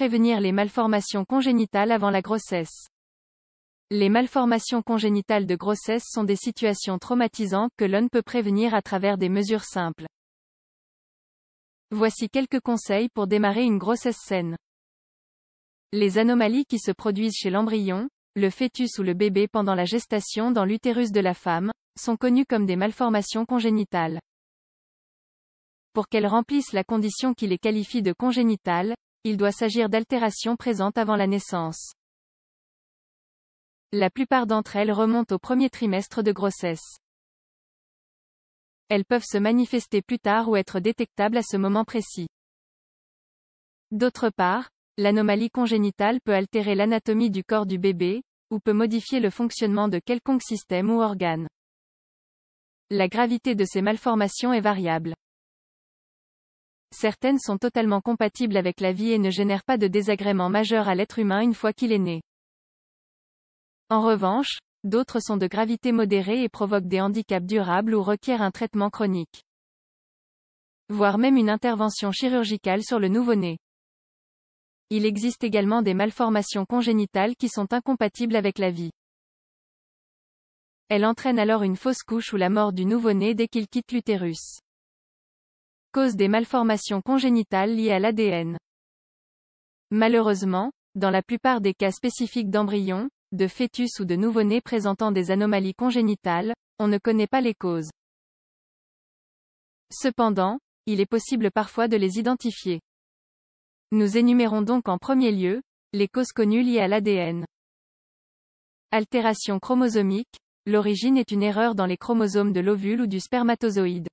prévenir les malformations congénitales avant la grossesse. Les malformations congénitales de grossesse sont des situations traumatisantes que l'on peut prévenir à travers des mesures simples. Voici quelques conseils pour démarrer une grossesse saine. Les anomalies qui se produisent chez l'embryon, le fœtus ou le bébé pendant la gestation dans l'utérus de la femme, sont connues comme des malformations congénitales. Pour qu'elles remplissent la condition qui les qualifie de congénitales, il doit s'agir d'altérations présentes avant la naissance. La plupart d'entre elles remontent au premier trimestre de grossesse. Elles peuvent se manifester plus tard ou être détectables à ce moment précis. D'autre part, l'anomalie congénitale peut altérer l'anatomie du corps du bébé, ou peut modifier le fonctionnement de quelconque système ou organe. La gravité de ces malformations est variable. Certaines sont totalement compatibles avec la vie et ne génèrent pas de désagréments majeurs à l'être humain une fois qu'il est né. En revanche, d'autres sont de gravité modérée et provoquent des handicaps durables ou requièrent un traitement chronique. Voire même une intervention chirurgicale sur le nouveau-né. Il existe également des malformations congénitales qui sont incompatibles avec la vie. Elles entraînent alors une fausse couche ou la mort du nouveau-né dès qu'il quitte l'utérus. Cause des malformations congénitales liées à l'ADN. Malheureusement, dans la plupart des cas spécifiques d'embryons, de fœtus ou de nouveau-nés présentant des anomalies congénitales, on ne connaît pas les causes. Cependant, il est possible parfois de les identifier. Nous énumérons donc en premier lieu, les causes connues liées à l'ADN. Altération chromosomique, l'origine est une erreur dans les chromosomes de l'ovule ou du spermatozoïde.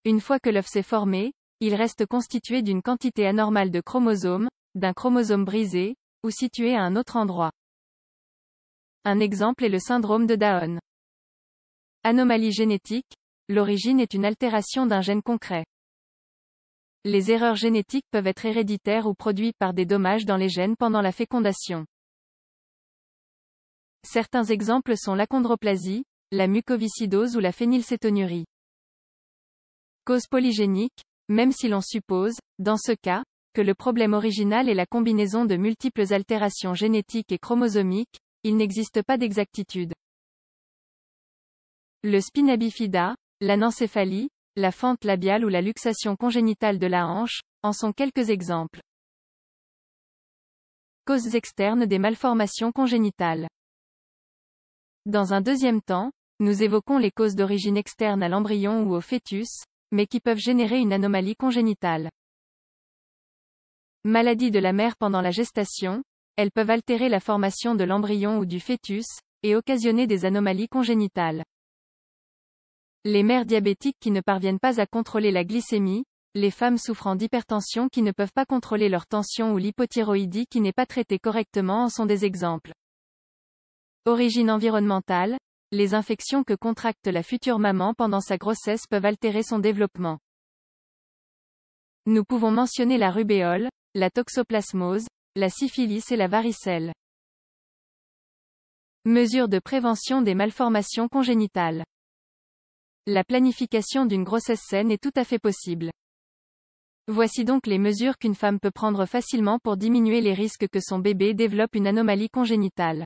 Une fois que l'œuf s'est formé, il reste constitué d'une quantité anormale de chromosomes, d'un chromosome brisé, ou situé à un autre endroit. Un exemple est le syndrome de Down. Anomalie génétique, l'origine est une altération d'un gène concret. Les erreurs génétiques peuvent être héréditaires ou produites par des dommages dans les gènes pendant la fécondation. Certains exemples sont l'achondroplasie, la mucoviscidose ou la phénylcétonurie. Cause polygénique, même si l'on suppose, dans ce cas, que le problème original est la combinaison de multiples altérations génétiques et chromosomiques, il n'existe pas d'exactitude. Le spina bifida, l'anencéphalie, la fente labiale ou la luxation congénitale de la hanche, en sont quelques exemples. Causes externes des malformations congénitales. Dans un deuxième temps, nous évoquons les causes d'origine externe à l'embryon ou au fœtus, mais qui peuvent générer une anomalie congénitale. Maladie de la mère pendant la gestation, elles peuvent altérer la formation de l'embryon ou du fœtus, et occasionner des anomalies congénitales. Les mères diabétiques qui ne parviennent pas à contrôler la glycémie, les femmes souffrant d'hypertension qui ne peuvent pas contrôler leur tension ou l'hypothyroïdie qui n'est pas traitée correctement en sont des exemples. Origine environnementale, les infections que contracte la future maman pendant sa grossesse peuvent altérer son développement. Nous pouvons mentionner la rubéole, la toxoplasmose, la syphilis et la varicelle. Mesures de prévention des malformations congénitales. La planification d'une grossesse saine est tout à fait possible. Voici donc les mesures qu'une femme peut prendre facilement pour diminuer les risques que son bébé développe une anomalie congénitale.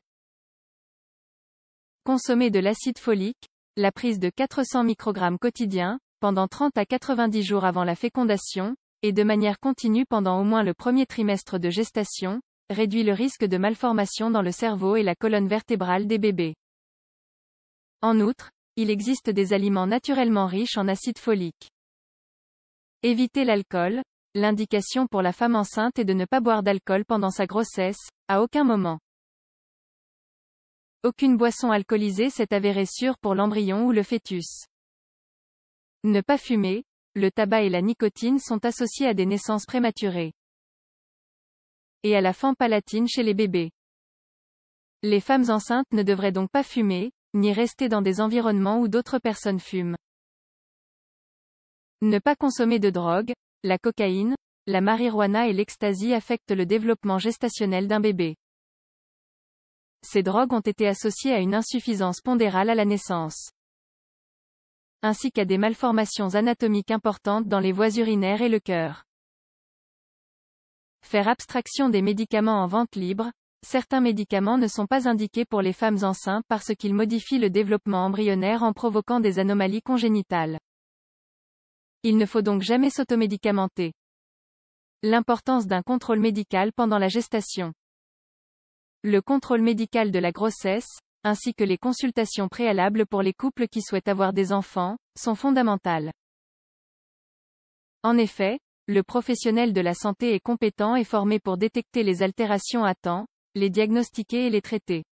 Consommer de l'acide folique, la prise de 400 microgrammes quotidiens, pendant 30 à 90 jours avant la fécondation, et de manière continue pendant au moins le premier trimestre de gestation, réduit le risque de malformation dans le cerveau et la colonne vertébrale des bébés. En outre, il existe des aliments naturellement riches en acide folique. Éviter l'alcool, l'indication pour la femme enceinte est de ne pas boire d'alcool pendant sa grossesse, à aucun moment. Aucune boisson alcoolisée s'est avérée sûre pour l'embryon ou le fœtus. Ne pas fumer, le tabac et la nicotine sont associés à des naissances prématurées. Et à la fente palatine chez les bébés. Les femmes enceintes ne devraient donc pas fumer, ni rester dans des environnements où d'autres personnes fument. Ne pas consommer de drogue, la cocaïne, la marijuana et l'ecstasy affectent le développement gestationnel d'un bébé. Ces drogues ont été associées à une insuffisance pondérale à la naissance, ainsi qu'à des malformations anatomiques importantes dans les voies urinaires et le cœur. Faire abstraction des médicaments en vente libre. Certains médicaments ne sont pas indiqués pour les femmes enceintes parce qu'ils modifient le développement embryonnaire en provoquant des anomalies congénitales. Il ne faut donc jamais s'automédicamenter. L'importance d'un contrôle médical pendant la gestation. Le contrôle médical de la grossesse, ainsi que les consultations préalables pour les couples qui souhaitent avoir des enfants, sont fondamentales. En effet, le professionnel de la santé est compétent et formé pour détecter les altérations à temps, les diagnostiquer et les traiter.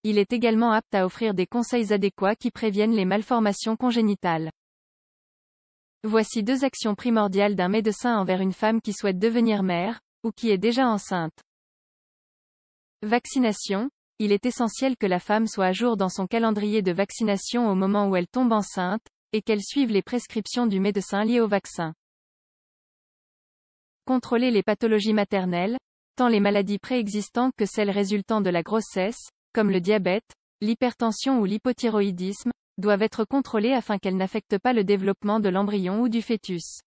Il est également apte à offrir des conseils adéquats qui préviennent les malformations congénitales. Voici 2 actions primordiales d'un médecin envers une femme qui souhaite devenir mère, ou qui est déjà enceinte. Vaccination. Il est essentiel que la femme soit à jour dans son calendrier de vaccination au moment où elle tombe enceinte, et qu'elle suive les prescriptions du médecin liées au vaccin. Contrôler les pathologies maternelles, tant les maladies préexistantes que celles résultant de la grossesse, comme le diabète, l'hypertension ou l'hypothyroïdisme, doivent être contrôlées afin qu'elles n'affectent pas le développement de l'embryon ou du fœtus.